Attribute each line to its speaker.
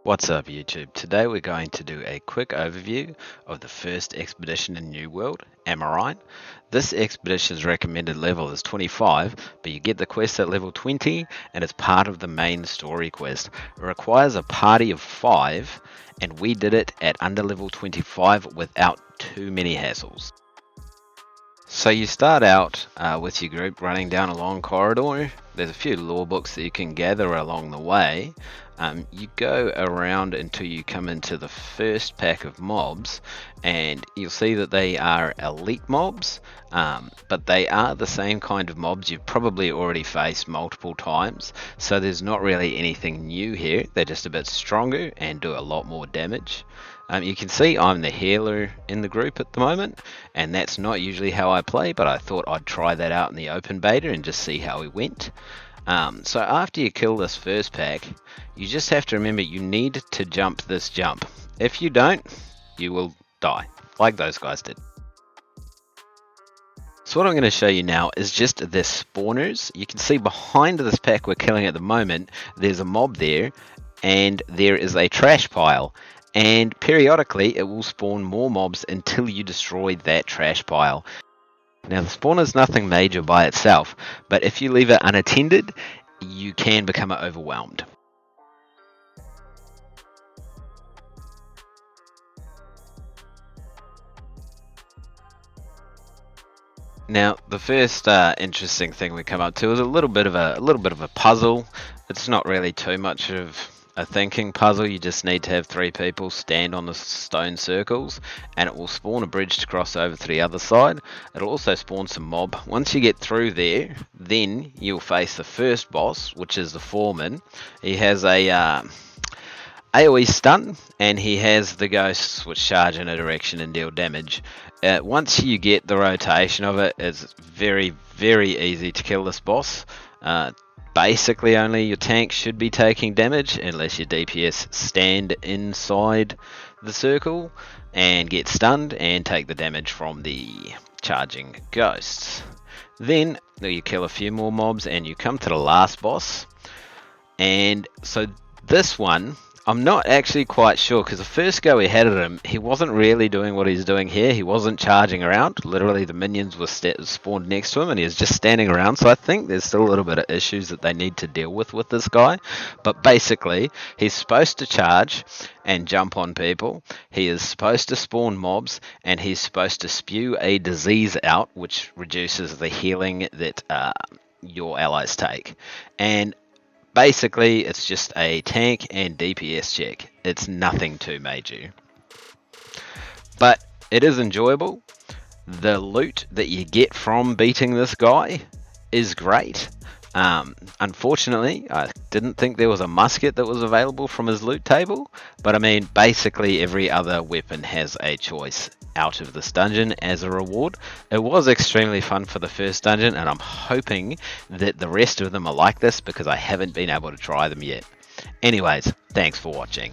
Speaker 1: What's up YouTube? Today we're going to do a quick overview of the first expedition in New World, Amarine. This expedition's recommended level is 25, but you get the quest at level 20 and it's part of the main story quest. It requires a party of 5 and we did it at under level 25 without too many hassles. So you start out with your group running down a long corridor. There's a few lore books that you can gather along the way. You go around until you come into the first pack of mobs, and you'll see that they are elite mobs, but they are the same kind of mobs you've probably already faced multiple times, so there's not really anything new here. They're just a bit stronger and do a lot more damage. You can see I'm the healer in the group at the moment, and that's not usually how I play, but I thought I'd try that out in the open beta and just see how we went. So after you kill this first pack, you just have to remember you need to jump this jump. If you don't, you will die, like those guys did. So what I'm going to show you now is just the spawners. You can see behind this pack we're killing at the moment, there's a mob there, and there is a trash pile. And periodically it will spawn more mobs until you destroy that trash pile. Now the spawn is nothing major by itself, but if you leave it unattended, you can become overwhelmed. Now the first interesting thing we come up to is a little bit of a puzzle. It's not really too much of a thinking puzzle. You just need to have 3 people stand on the stone circles and it will spawn a bridge to cross over to the other side. It'll also spawn some mob. Once you get through there, then you'll face the first boss, which is the Foreman. He has a AoE stun and he has the ghosts which charge in a direction and deal damage. Once you get the rotation of it, it's very easy to kill this boss. Basically only your tank should be taking damage unless your DPS stand inside the circle and get stunned and take the damage from the charging ghosts. Then you kill a few more mobs and you come to the last boss. And so this one, I'm not actually quite sure, because the first go we had at him, he wasn't really doing what he's doing here. He wasn't charging around. Literally the minions were spawned next to him and he was just standing around. So I think there's still a little bit of issues that they need to deal with this guy. But basically, he's supposed to charge and jump on people. He is supposed to spawn mobs and he's supposed to spew a disease out, which reduces the healing that your allies take. And basically, it's just a tank and DPS check. It's nothing too major. But it is enjoyable. The loot that you get from beating this guy is great. Unfortunately, I didn't think there was a musket that was available from his loot table. But I mean, basically every other weapon has a choice out of this dungeon as a reward. It was extremely fun for the first dungeon, and I'm hoping that the rest of them are like this because I haven't been able to try them yet. Anyways, thanks for watching.